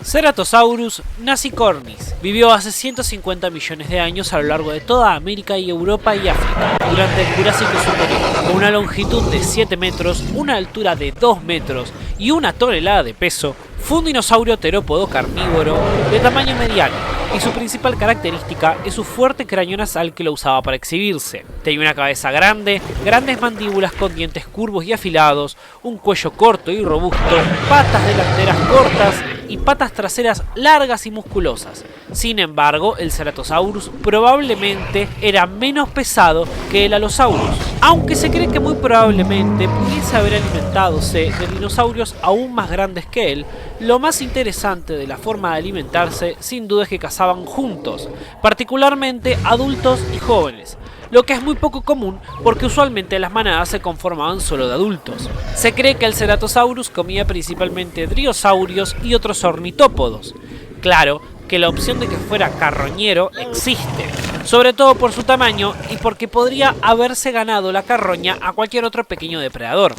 Ceratosaurus nasicornis vivió hace 150 millones de años a lo largo de toda América y Europa y África, durante el Jurásico Superior, con una longitud de 7 metros, una altura de 2 metros y una tonelada de peso. Fue un dinosaurio terópodo carnívoro de tamaño mediano, y su principal característica es su fuerte cráneo nasal que lo usaba para exhibirse. Tenía una cabeza grande, grandes mandíbulas con dientes curvos y afilados, un cuello corto y robusto, patas delanteras cortas y patas traseras largas y musculosas. Sin embargo, el Ceratosaurus probablemente era menos pesado que el Allosaurus, aunque se cree que muy probablemente pudiese haber alimentándose de dinosaurios aún más grandes que él. Lo más interesante de la forma de alimentarse sin duda es que cazaban juntos, particularmente adultos y jóvenes, lo que es muy poco común porque usualmente las manadas se conformaban solo de adultos. Se cree que el Ceratosaurus comía principalmente driosaurios y otros ornitópodos. Claro que la opción de que fuera carroñero existe, sobre todo por su tamaño y porque podría haberse ganado la carroña a cualquier otro pequeño depredador.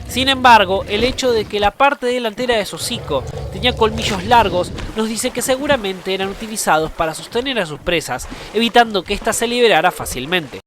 Sin embargo, el hecho de que la parte delantera de su hocico tenía colmillos largos nos dice que seguramente eran utilizados para sostener a sus presas, evitando que ésta se liberara fácilmente.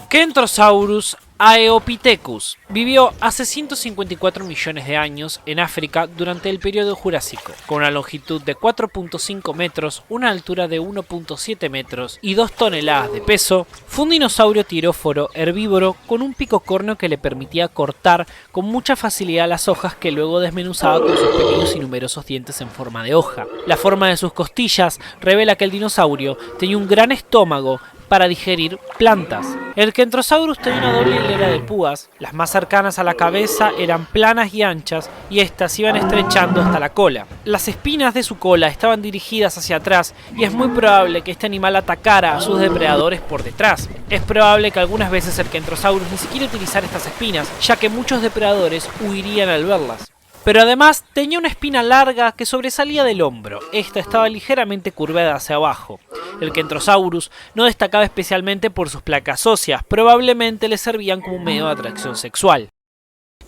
Kentrosaurus aeopithecus vivió hace 154 millones de años en África durante el periodo Jurásico, con una longitud de 4.5 metros, una altura de 1.7 metros y 2 toneladas de peso. Fue un dinosaurio tiróforo herbívoro con un pico córneo que le permitía cortar con mucha facilidad las hojas que luego desmenuzaba con sus pequeños y numerosos dientes en forma de hoja. La forma de sus costillas revela que el dinosaurio tenía un gran estómago para digerir plantas. El Kentrosaurus tenía una doble hilera de púas, las más cercanas a la cabeza eran planas y anchas y estas iban estrechando hasta la cola. Las espinas de su cola estaban dirigidas hacia atrás y es muy probable que este animal atacara a sus depredadores por detrás. Es probable que algunas veces el Kentrosaurus ni siquiera utilizara estas espinas, ya que muchos depredadores huirían al verlas. Pero además tenía una espina larga que sobresalía del hombro, esta estaba ligeramente curvada hacia abajo. El Kentrosaurus no destacaba especialmente por sus placas óseas, probablemente le servían como un medio de atracción sexual.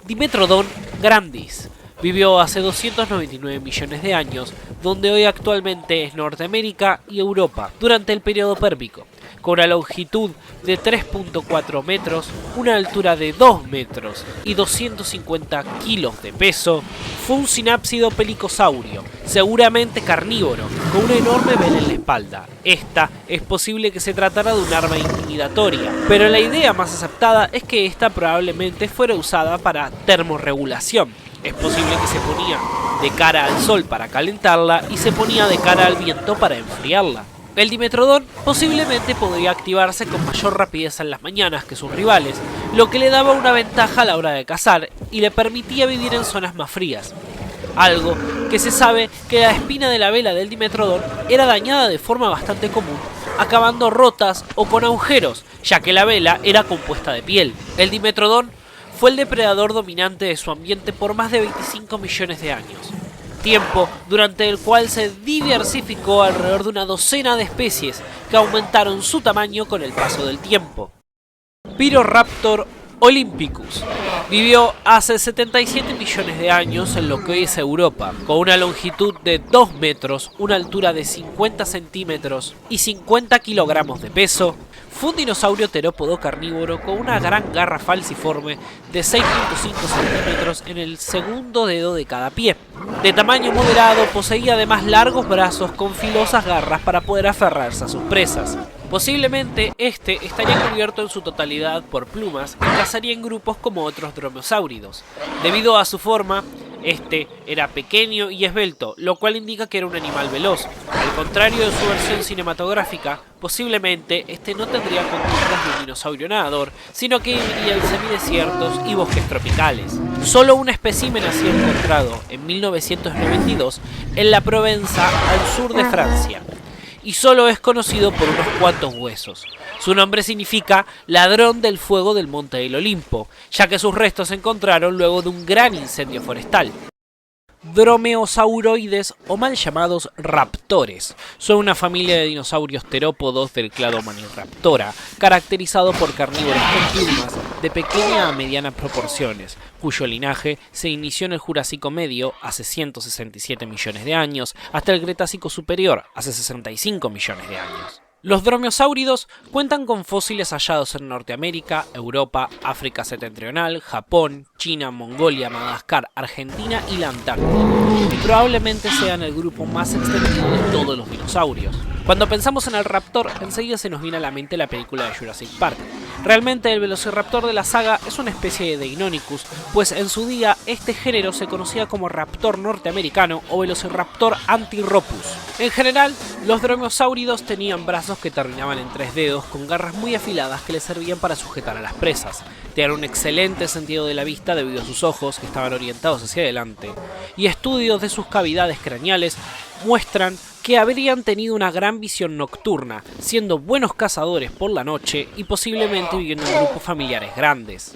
Dimetrodon grandis vivió hace 299 millones de años, donde hoy actualmente es Norteamérica y Europa, durante el periodo pérmico, con una longitud de 3.4 metros, una altura de 2 metros y 250 kilos de peso. Fue un sinápsido pelicosaurio, seguramente carnívoro, con una enorme vela en la espalda. Esta es posible que se tratara de un arma intimidatoria, pero la idea más aceptada es que esta probablemente fuera usada para termorregulación. Es posible que se ponía de cara al sol para calentarla y se ponía de cara al viento para enfriarla. El Dimetrodon posiblemente podría activarse con mayor rapidez en las mañanas que sus rivales, lo que le daba una ventaja a la hora de cazar y le permitía vivir en zonas más frías. Algo que se sabe que la espina de la vela del Dimetrodon era dañada de forma bastante común, acabando rotas o con agujeros, ya que la vela era compuesta de piel. El Dimetrodon fue el depredador dominante de su ambiente por más de 25 millones de años. Tiempo durante el cual se diversificó alrededor de una docena de especies que aumentaron su tamaño con el paso del tiempo. Pyroraptor olympicus vivió hace 77 millones de años en lo que hoy es Europa, con una longitud de 2 metros, una altura de 50 centímetros y 50 kilogramos de peso. Fue un dinosaurio terópodo carnívoro con una gran garra falciforme de 6.5 centímetros en el segundo dedo de cada pie. De tamaño moderado, poseía además largos brazos con filosas garras para poder aferrarse a sus presas. Posiblemente este estaría cubierto en su totalidad por plumas y cazaría en grupos como otros dromeosáuridos. Debido a su forma, este era pequeño y esbelto, lo cual indica que era un animal veloz. Al contrario de su versión cinematográfica, posiblemente este no tendría conductas de un dinosaurio nadador, sino que viviría en semidesiertos y bosques tropicales. Solo un espécimen ha sido encontrado en 1992 en la Provenza, al sur de Francia, y solo es conocido por unos cuantos huesos. Su nombre significa ladrón del fuego del monte del Olimpo, ya que sus restos se encontraron luego de un gran incendio forestal. Dromeosauroides, o mal llamados raptores, son una familia de dinosaurios terópodos del clado Maniraptora, caracterizado por carnívoros con plumas de pequeña a medianas proporciones, cuyo linaje se inició en el Jurásico Medio hace 167 millones de años, hasta el Cretácico Superior hace 65 millones de años. Los dromeosáuridos cuentan con fósiles hallados en Norteamérica, Europa, África septentrional, Japón, China, Mongolia, Madagascar, Argentina y la Antártida, y probablemente sean el grupo más extendido de todos los dinosaurios. Cuando pensamos en el raptor, enseguida se nos viene a la mente la película de Jurassic Park. Realmente el velociraptor de la saga es una especie de Deinonychus, pues en su día este género se conocía como raptor norteamericano o velociraptor antiropus. En general, los dromeosáuridos tenían brazos que terminaban en 3 dedos con garras muy afiladas que les servían para sujetar a las presas. Tenían un excelente sentido de la vista debido a sus ojos que estaban orientados hacia adelante, y estudios de sus cavidades craneales muestran que habrían tenido una gran visión nocturna, siendo buenos cazadores por la noche y posiblemente viviendo en grupos familiares grandes.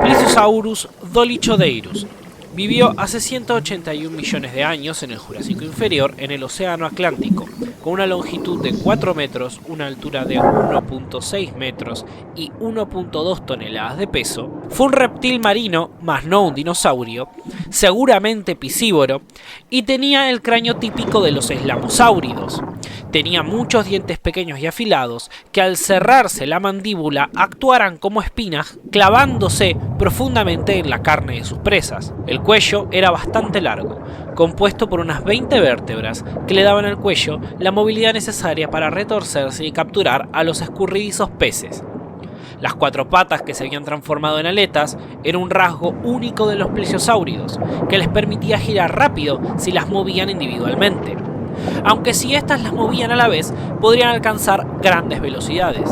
Plesiosaurus dolichodeirus vivió hace 181 millones de años en el Jurásico Inferior en el Océano Atlántico, con una longitud de 4 metros, una altura de 1.6 metros y 1.2 toneladas de peso. Fue un reptil marino, más no un dinosaurio, seguramente piscívoro, y tenía el cráneo típico de los eslamosáuridos. Tenía muchos dientes pequeños y afilados que al cerrarse la mandíbula actuaran como espinas clavándose profundamente en la carne de sus presas. El cuello era bastante largo, compuesto por unas 20 vértebras que le daban al cuello la movilidad necesaria para retorcerse y capturar a los escurridizos peces. Las 4 patas que se habían transformado en aletas era un rasgo único de los plesiosáuridos, que les permitía girar rápido si las movían individualmente. Aunque si estas las movían a la vez, podrían alcanzar grandes velocidades.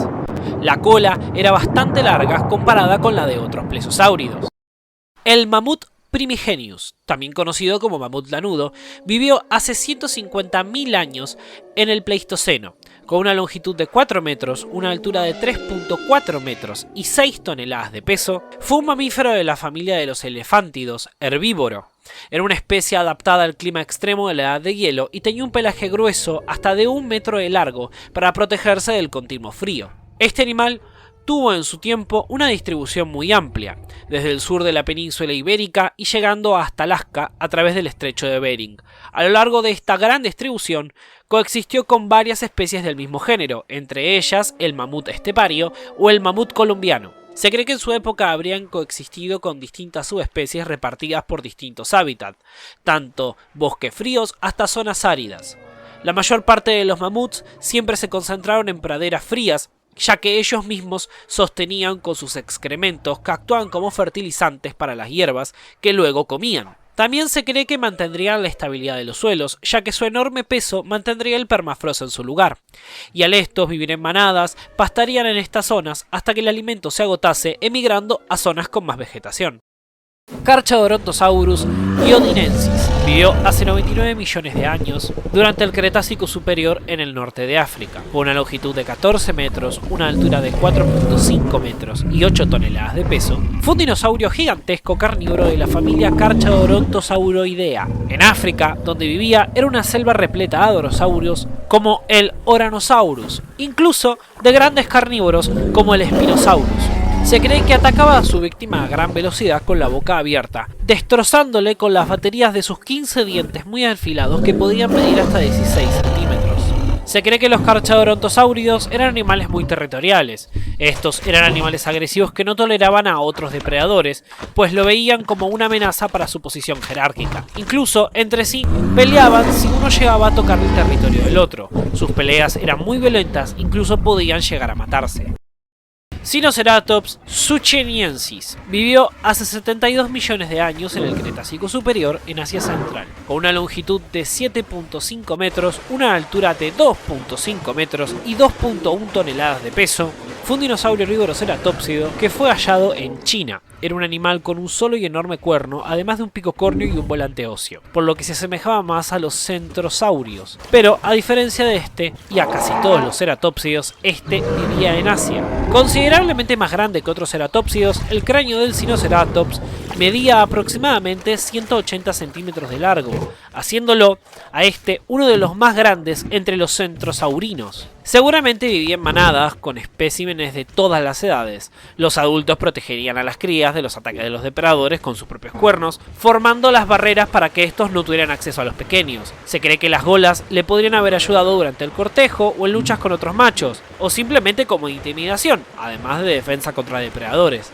La cola era bastante larga comparada con la de otros plesiosáuridos. El mamut primigenius, también conocido como mamut lanudo, vivió hace 150.000 años en el Pleistoceno, con una longitud de 4 metros, una altura de 3.4 metros y 6 toneladas de peso. Fue un mamífero de la familia de los elefántidos, herbívoro. Era una especie adaptada al clima extremo de la edad de hielo y tenía un pelaje grueso hasta de 1 metro de largo para protegerse del continuo frío. Este animal tuvo en su tiempo una distribución muy amplia, desde el sur de la península ibérica y llegando hasta Alaska a través del estrecho de Bering. A lo largo de esta gran distribución coexistió con varias especies del mismo género, entre ellas el mamut estepario o el mamut colombiano. Se cree que en su época habrían coexistido con distintas subespecies repartidas por distintos hábitats, tanto bosques fríos hasta zonas áridas. La mayor parte de los mamuts siempre se concentraron en praderas frías, ya que ellos mismos sostenían con sus excrementos que actuaban como fertilizantes para las hierbas que luego comían. También se cree que mantendrían la estabilidad de los suelos, ya que su enorme peso mantendría el permafrost en su lugar. Y al estos vivir en manadas, pastarían en estas zonas hasta que el alimento se agotase, emigrando a zonas con más vegetación. Carcharodontosaurus iodinensis vivió hace 99 millones de años durante el Cretácico Superior en el norte de África, con una longitud de 14 metros, una altura de 4.5 metros y 8 toneladas de peso. Fue un dinosaurio gigantesco carnívoro de la familia Carcharodontosauridae. En África, donde vivía, era una selva repleta de dinosaurios como el Oranosaurus, incluso de grandes carnívoros como el Spinosaurus. Se cree que atacaba a su víctima a gran velocidad con la boca abierta, destrozándole con las baterías de sus 15 dientes muy afilados que podían medir hasta 16 centímetros. Se cree que los carcharodontosáuridos eran animales muy territoriales. Estos eran animales agresivos que no toleraban a otros depredadores, pues lo veían como una amenaza para su posición jerárquica. Incluso entre sí peleaban si uno llegaba a tocar el territorio del otro. Sus peleas eran muy violentas, incluso podían llegar a matarse. Sinoceratops sucheniensis vivió hace 72 millones de años en el Cretácico Superior en Asia Central, con una longitud de 7.5 metros, una altura de 2.5 metros y 2.1 toneladas de peso. Fue un dinosaurio herbívoro ceratópsido que fue hallado en China. Era un animal con un solo y enorme cuerno, además de un pico córneo y un volante óseo, por lo que se asemejaba más a los centrosaurios. Pero, a diferencia de este, y a casi todos los ceratópsidos, este vivía en Asia. Considerablemente más grande que otros ceratópsidos, el cráneo del Sinoceratops medía aproximadamente 180 centímetros de largo, haciéndolo a este uno de los más grandes entre los centrosaurinos. Seguramente vivía en manadas con especímenes de todas las edades. Los adultos protegerían a las crías de los ataques de los depredadores con sus propios cuernos, formando las barreras para que estos no tuvieran acceso a los pequeños. Se cree que las golas le podrían haber ayudado durante el cortejo o en luchas con otros machos, o simplemente como intimidación, además de defensa contra depredadores.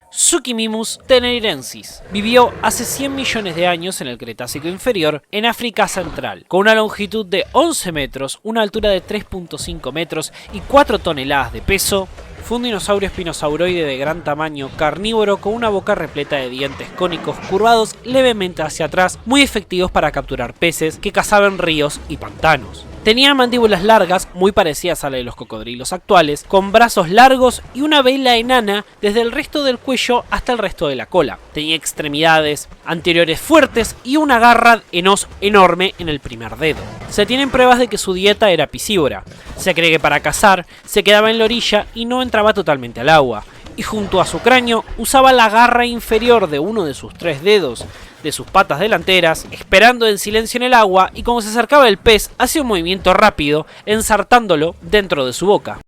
Suchomimus tenerirensis vivió hace 100 millones de años en el Cretácico inferior en África Central, con una longitud de 11 metros, una altura de 3.5 metros y 4 toneladas de peso. Fue un dinosaurio espinosauroide de gran tamaño, carnívoro, con una boca repleta de dientes cónicos curvados levemente hacia atrás, muy efectivos para capturar peces que cazaba en ríos y pantanos. Tenía mandíbulas largas, muy parecidas a la de los cocodrilos actuales, con brazos largos y una vela enana desde el resto del cuello hasta el resto de la cola. Tenía extremidades anteriores fuertes y una garra enorme en el primer dedo. Se tienen pruebas de que su dieta era piscívora. Se cree que para cazar se quedaba en la orilla y no entraba totalmente al agua, y junto a su cráneo usaba la garra inferior de uno de sus 3 dedos de sus patas delanteras, esperando en silencio en el agua, y como se acercaba el pez hacía un movimiento rápido, ensartándolo dentro de su boca.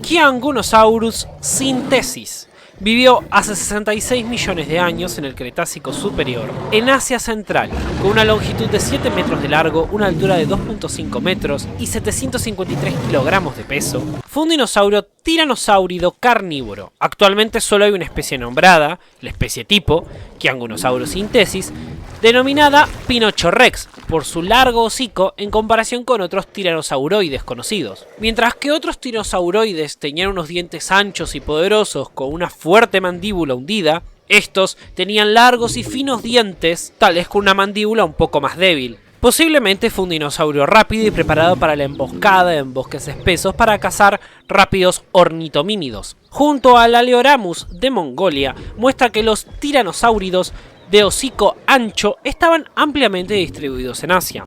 Kiangunosaurus sintesis vivió hace 66 millones de años en el Cretácico superior, en Asia Central, con una longitud de 7 metros de largo, una altura de 2.5 metros y 753 kilogramos de peso. Fue un dinosaurio tiranosáurido carnívoro. Actualmente solo hay una especie nombrada, la especie tipo, Kiangunosaurus sintesis, denominada Pinochorrex, por su largo hocico en comparación con otros tiranosauroides conocidos. Mientras que otros tiranosaurides tenían unos dientes anchos y poderosos con una fuerte mandíbula hundida, estos tenían largos y finos dientes, tales con una mandíbula un poco más débil. Posiblemente fue un dinosaurio rápido y preparado para la emboscada en bosques espesos para cazar rápidos ornitomínidos. Junto al Aleoramus de Mongolia, muestra que los tiranosáuridos de hocico ancho estaban ampliamente distribuidos en Asia.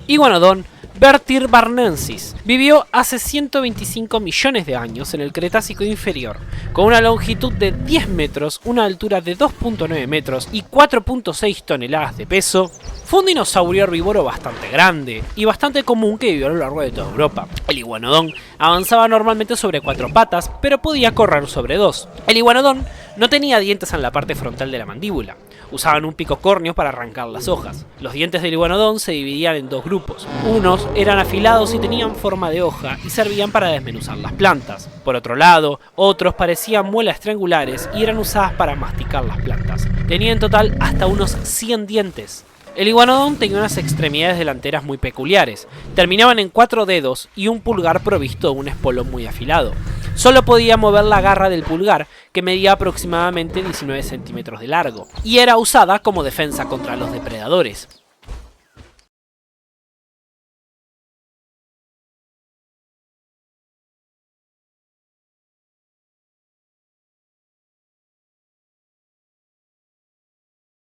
Iguanodon bertirbarnensis vivió hace 125 millones de años en el Cretácico inferior, con una longitud de 10 metros, una altura de 2.9 metros y 4.6 toneladas de peso. Fue un dinosaurio herbívoro bastante grande y bastante común que vivió a lo largo de toda Europa. El iguanodón avanzaba normalmente sobre 4 patas, pero podía correr sobre 2. El iguanodón no tenía dientes en la parte frontal de la mandíbula. Usaban un pico córneo para arrancar las hojas. Los dientes del iguanodón se dividían en 2 grupos. Unos eran afilados y tenían forma de hoja y servían para desmenuzar las plantas. Por otro lado, otros parecían muelas triangulares y eran usadas para masticar las plantas. Tenía en total hasta unos 100 dientes. El iguanodón tenía unas extremidades delanteras muy peculiares. Terminaban en 4 dedos y un pulgar provisto de un espolón muy afilado. Solo podía mover la garra del pulgar, que medía aproximadamente 19 centímetros de largo, y era usada como defensa contra los depredadores.